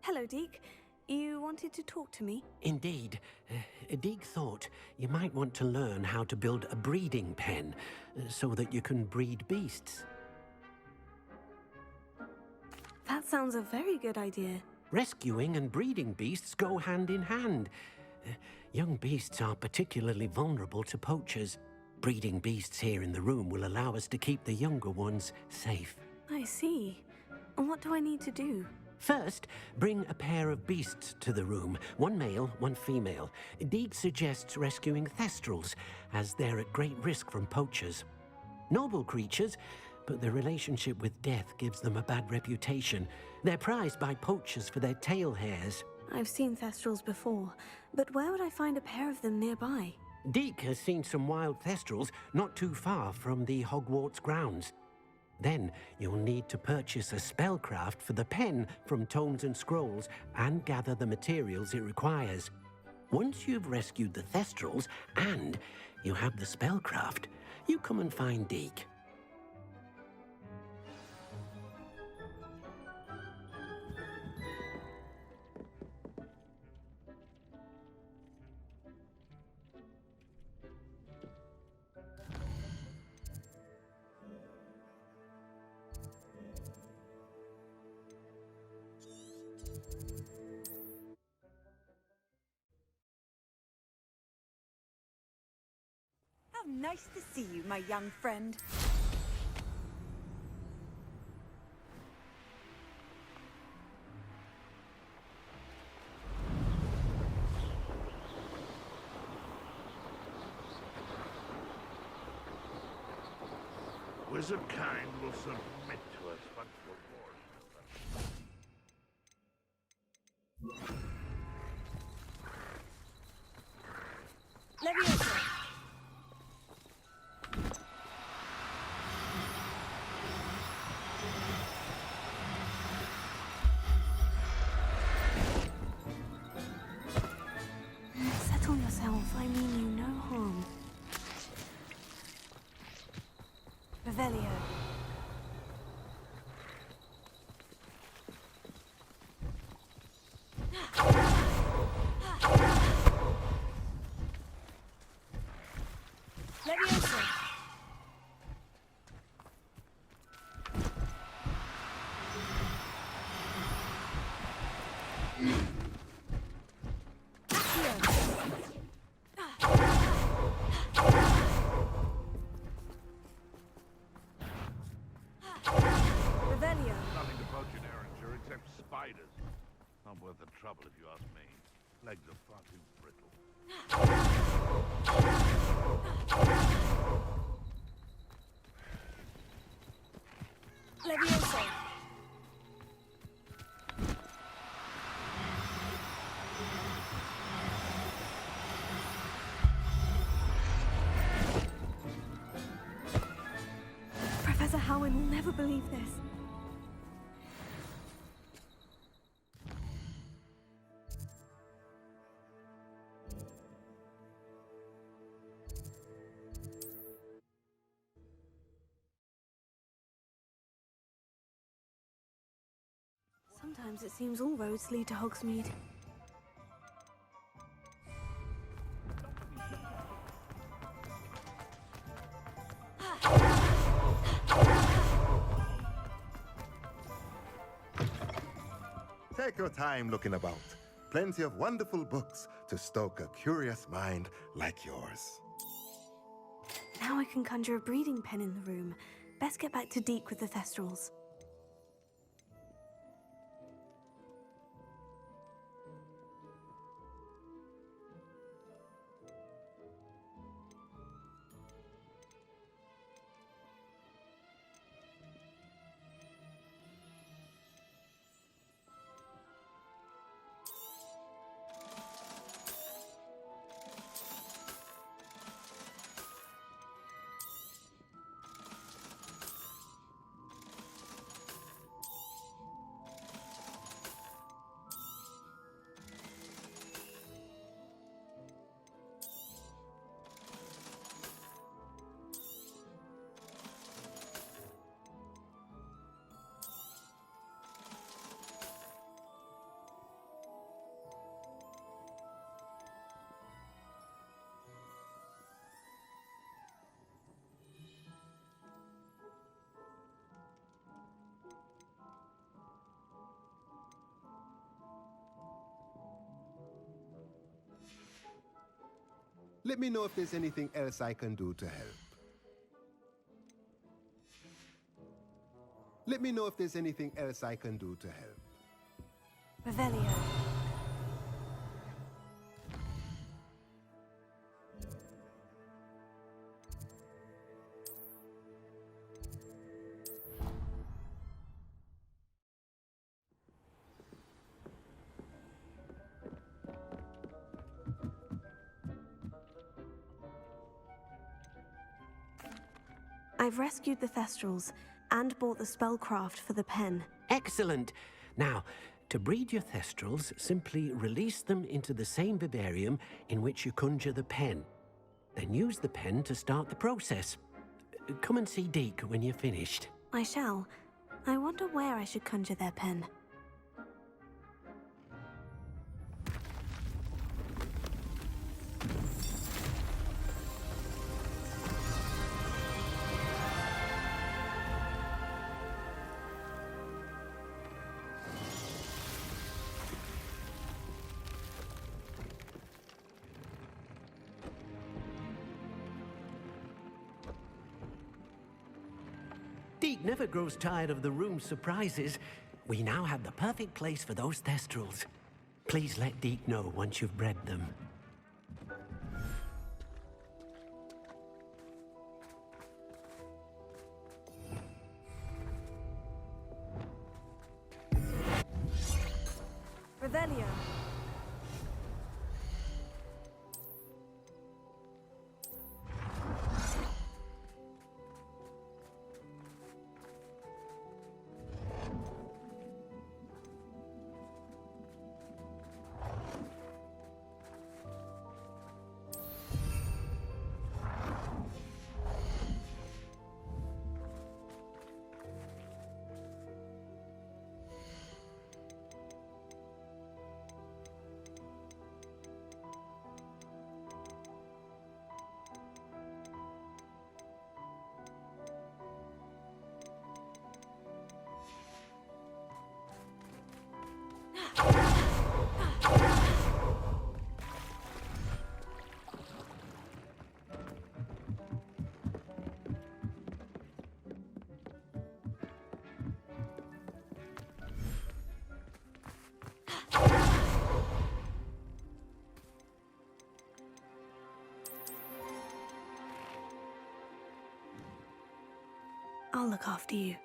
Hello, Deke. You wanted to talk to me? Indeed. Deke thought you might want to learn how to build a breeding pen so that you can breed beasts. That sounds a very good idea. Rescuing and breeding beasts go hand in hand. Young beasts are particularly vulnerable to poachers. Breeding beasts here in the room will allow us to keep the younger ones safe. I see. And what do I need to do? First, bring a pair of beasts to the room. One male, one female. Deke suggests rescuing thestrals, as they're at great risk from poachers. Noble creatures, but their relationship with death gives them a bad reputation. They're prized by poachers for their tail hairs. I've seen thestrals before, but where would I find a pair of them nearby? Deke has seen some wild thestrals not too far from the Hogwarts grounds. Then you'll need to purchase a spellcraft for the pen from Tomes and Scrolls and gather the materials it requires. Once you've rescued the thestrals and you have the spellcraft, you come and find Deke. How nice to see you, my young friend. Wizard kind will submit to us, but for more. Leviosa! Settle yourself. I mean you no harm. Revelio. Leviosa! Revelio! Nothing to poach in Erranshire except spiders. Not worth the trouble if you ask me. Legs are far too brittle. Leviosa! Professor Howin will never believe this. Sometimes it seems all roads lead to Hogsmeade. Take your time looking about. Plenty of wonderful books to stoke a curious mind like yours. Now I can conjure a breeding pen in the room. Best get back to Deke with the thestrals. Let me know if there's anything else I can do to help. Let me know if there's anything else I can do to help. Revelio. I've rescued the Thestrals and bought the spellcraft for the pen. Excellent. Now, to breed your Thestrals, simply release them into the same vivarium in which you conjure the pen. Then use the pen to start the process. Come and see Deke when you're finished. I shall. I wonder where I should conjure their pen. Deke never grows tired of the room's surprises. We now have the perfect place for those Thestrals. Please let Deke know once you've bred them. Revelio. I'll look after you.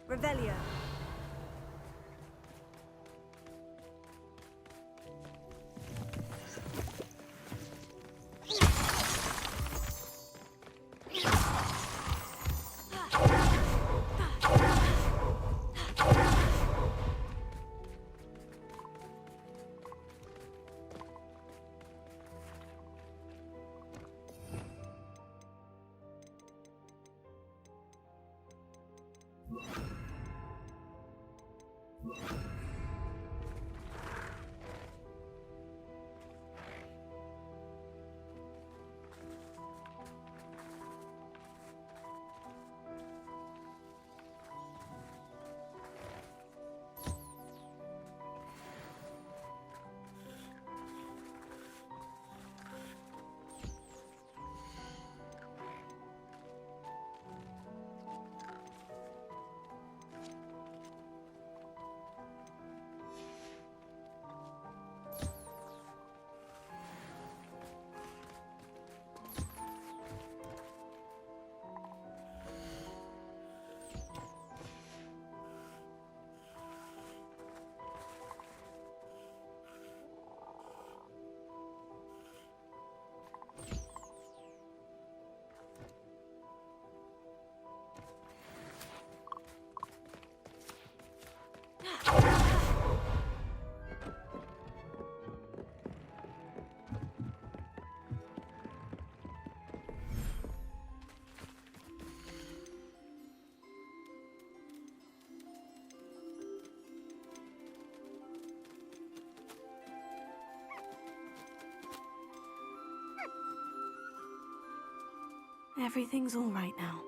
Revelio. Everything's all right now.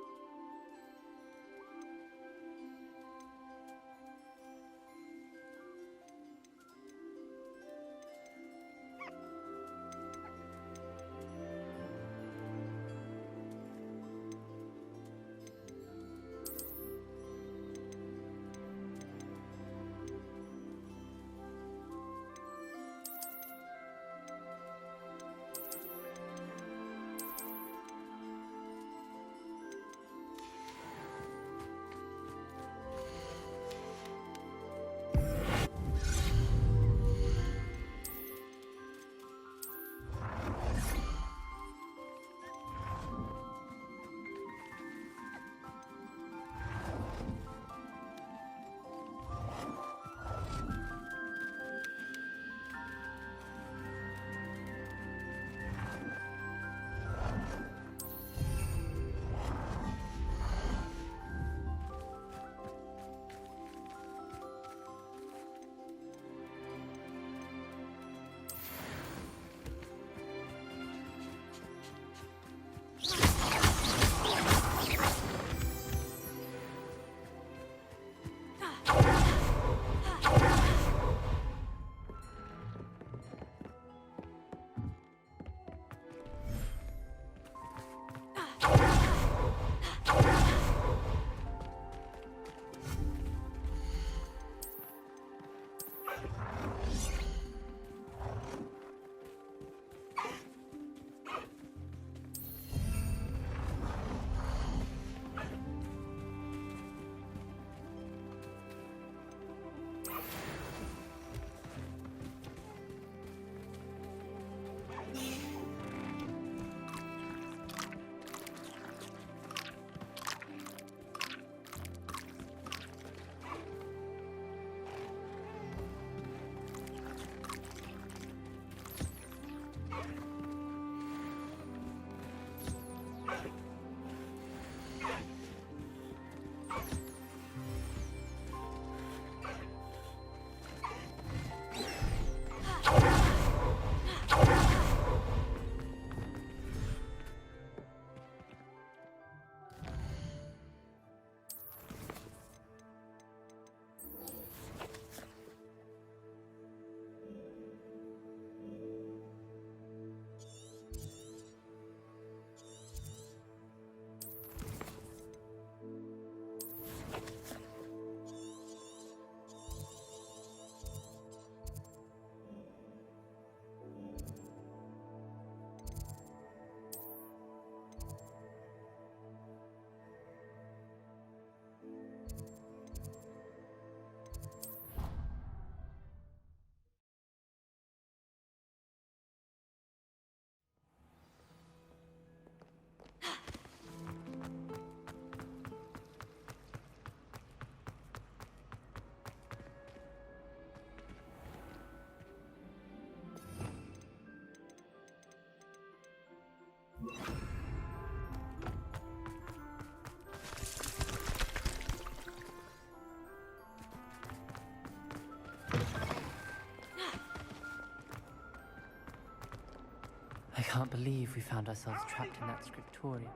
I can't believe we found ourselves trapped in that scriptorium.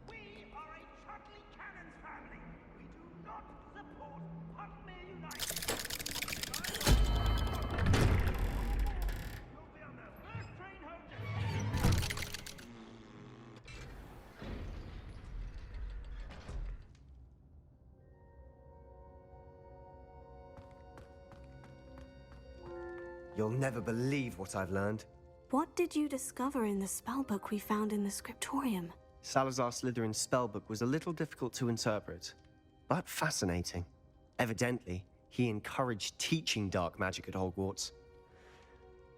We are a Chudley Cannons family. We do not support Huntmere United. You'll be on the first train home to... You'll never believe what I've learned. What did you discover in the spellbook we found in the scriptorium? Salazar Slytherin's spellbook was a little difficult to interpret, but fascinating. Evidently, he encouraged teaching dark magic at Hogwarts.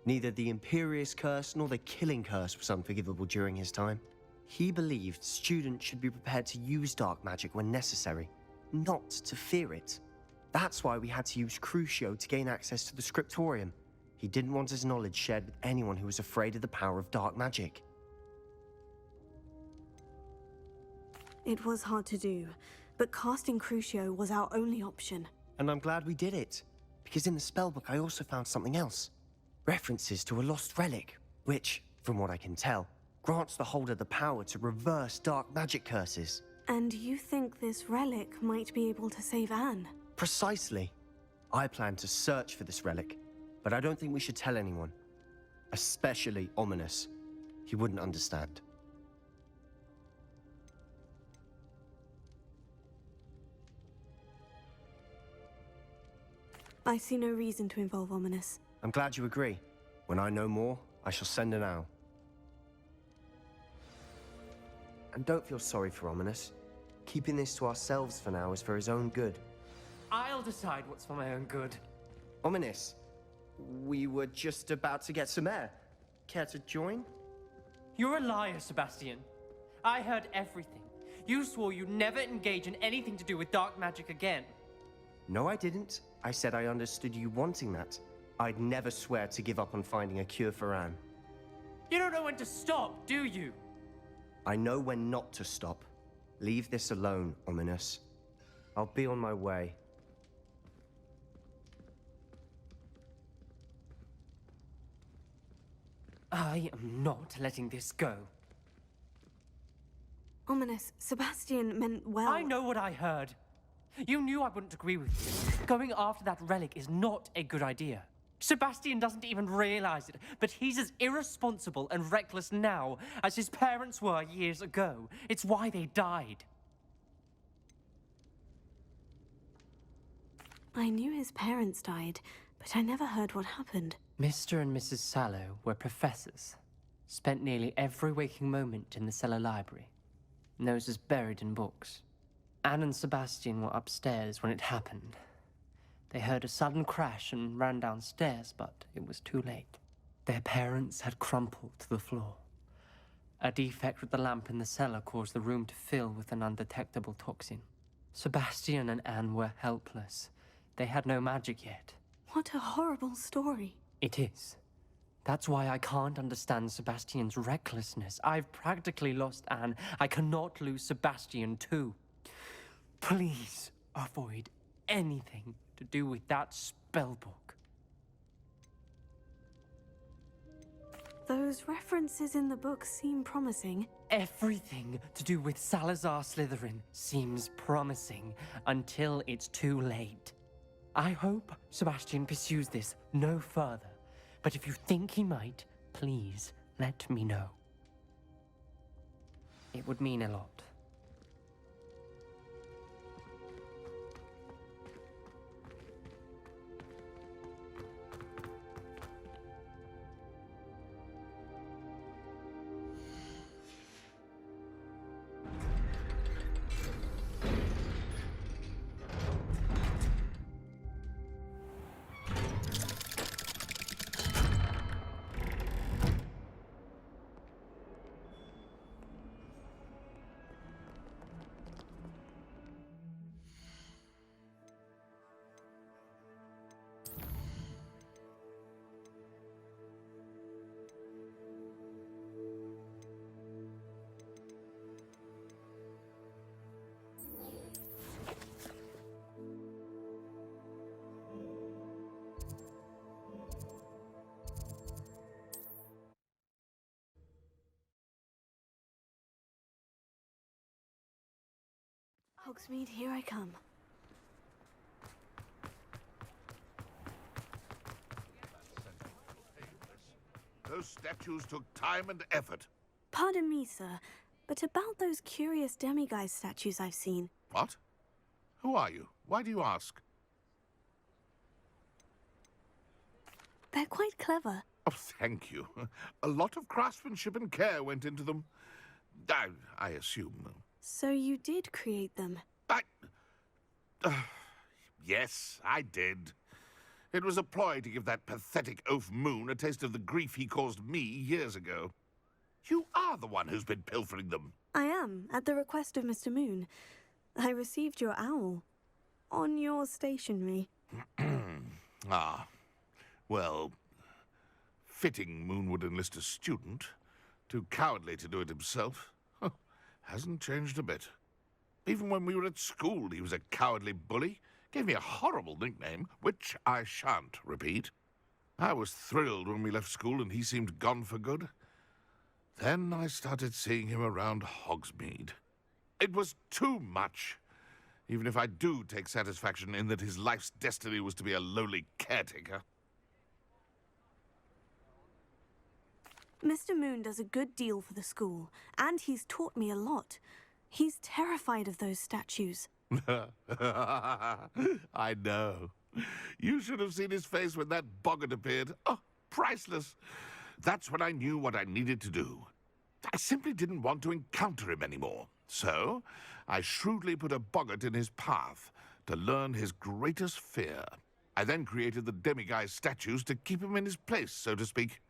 Neither the Imperious Curse nor the Killing Curse was unforgivable during his time. He believed students should be prepared to use dark magic when necessary, not to fear it. That's why we had to use Crucio to gain access to the scriptorium. He didn't want his knowledge shared with anyone who was afraid of the power of dark magic. It was hard to do, but casting Crucio was our only option. And I'm glad we did it, because in the spellbook I also found something else. References to a lost relic, which, from what I can tell, grants the holder the power to reverse dark magic curses. And you think this relic might be able to save Anne? Precisely. I plan to search for this relic, but I don't think we should tell anyone. Especially Ominous. He wouldn't understand. I see no reason to involve Ominous. I'm glad you agree. When I know more, I shall send an owl. And don't feel sorry for Ominous. Keeping this to ourselves for now is for his own good. I'll decide what's for my own good. Ominous, we were just about to get some air. Care to join? You're a liar, Sebastian. I heard everything. You swore you'd never engage in anything to do with dark magic again. No, I didn't. I said I understood you wanting that. I'd never swear to give up on finding a cure for Anne. You don't know when to stop, do you? I know when not to stop. Leave this alone, Ominous. I'll be on my way. I am not letting this go. Ominous, Sebastian meant well. I know what I heard. You knew I wouldn't agree with you. Going after that relic is not a good idea. Sebastian doesn't even realize it, but he's as irresponsible and reckless now as his parents were years ago. It's why they died. I knew his parents died, but I never heard what happened. Mr. and Mrs. Sallow were professors. Spent nearly every waking moment in the cellar library. Noses buried in books. Anne and Sebastian were upstairs when it happened. They heard a sudden crash and ran downstairs, but it was too late. Their parents had crumpled to the floor. A defect with the lamp in the cellar caused the room to fill with an undetectable toxin. Sebastian and Anne were helpless. They had no magic yet. What a horrible story. It is. That's why I can't understand Sebastian's recklessness. I've practically lost Anne. I cannot lose Sebastian too. Please avoid anything to do with that spellbook. Those references in the book seem promising. Everything to do with Salazar Slytherin seems promising until it's too late. I hope Sebastian pursues this no further, but if you think he might, please let me know. It would mean a lot. Hogsmeade, here I come. Those statues took time and effort. Pardon me, sir, but about those curious demiguise statues I've seen. What? Who are you? Why do you ask? They're quite clever. Oh, thank you. A lot of craftsmanship and care went into them. I assume. So you did create them? Yes, I did. It was a ploy to give that pathetic oaf Moon a taste of the grief he caused me years ago. You are the one who's been pilfering them. I am, at the request of Mr. Moon. I received your owl. On your stationery. Ah. Well, fitting Moon would enlist a student. Too cowardly to do it himself. Hasn't changed a bit. Even when we were at school, he was a cowardly bully. Gave me a horrible nickname, which I shan't repeat. I was thrilled when we left school and he seemed gone for good. Then I started seeing him around Hogsmeade. It was too much. Even if I do take satisfaction in that his life's destiny was to be a lowly caretaker. Mr. Moon does a good deal for the school, and he's taught me a lot. He's terrified of those statues. I know. You should have seen his face when that boggart appeared. Oh, priceless. That's when I knew what I needed to do. I simply didn't want to encounter him anymore. So, I shrewdly put a boggart in his path to learn his greatest fear. I then created the demiguise statues to keep him in his place, so to speak.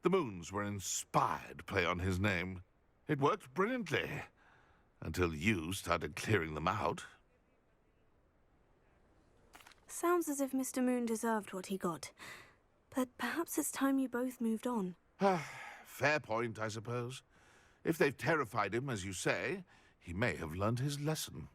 The moons were an inspired play on his name. It worked brilliantly, until you started clearing them out. Sounds as if Mr. Moon deserved what he got. But perhaps it's time you both moved on. Fair point, I suppose. If they've terrified him, as you say, he may have learned his lesson.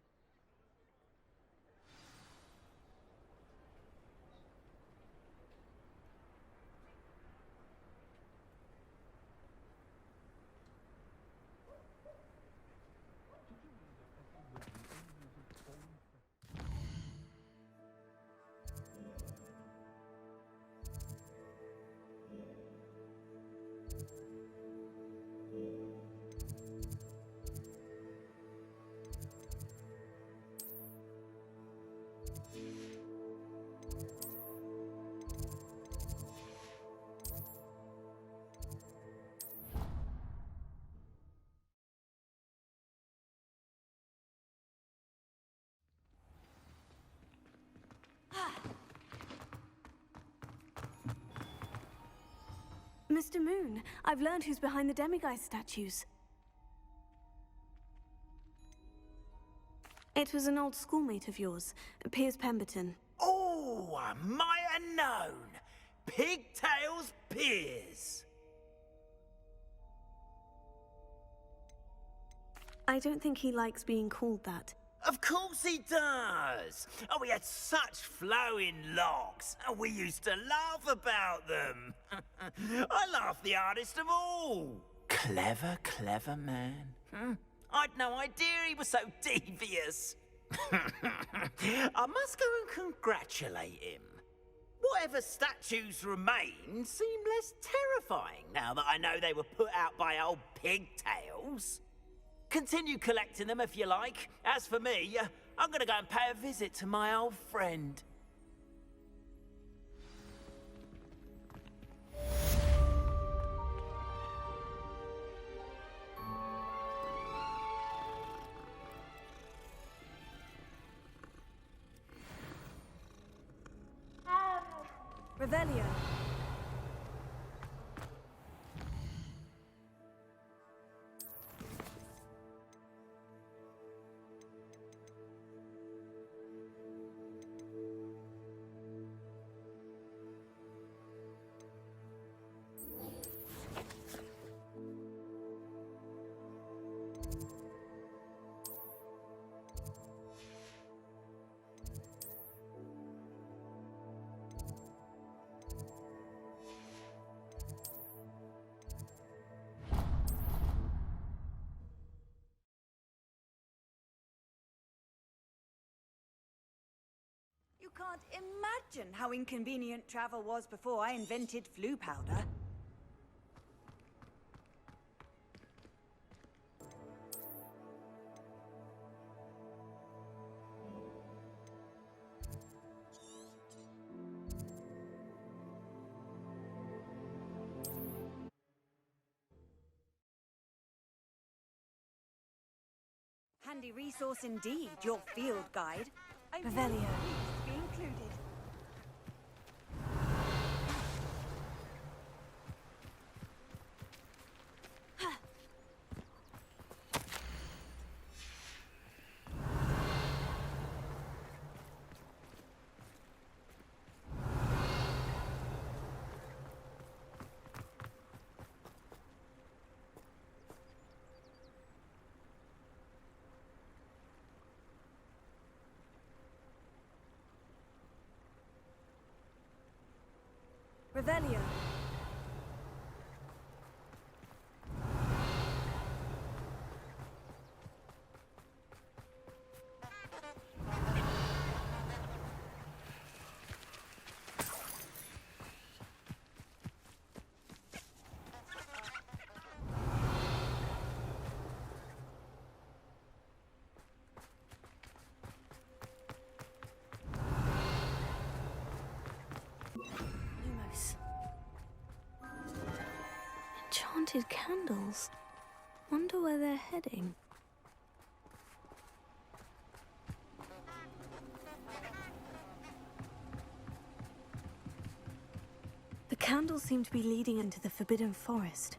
Mr. Moon, I've learned who's behind the demiguise statues. It was an old schoolmate of yours, Piers Pemberton. Oh, I might have known. Pigtails Piers. I don't think he likes being called that. Of course he does. Oh, we had such flowing locks, and we used to laugh about them. I laughed the hardest of all. Clever, clever man. I'd no idea he was so devious. I must go and congratulate him. Whatever statues remain seem less terrifying now that I know they were put out by old pigtails. Continue collecting them if you like. As for me, I'm gonna go and pay a visit to my old friend. Revelio. You can't imagine how inconvenient travel was before I invented flu powder. Handy resource indeed, your field guide. I'm Revelio. very pleased to be included. Revelio. Scented candles. Wonder where they're heading. The candles seem to be leading into the Forbidden Forest.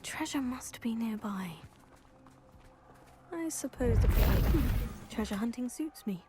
Treasure must be nearby. I suppose the treasure hunting suits me.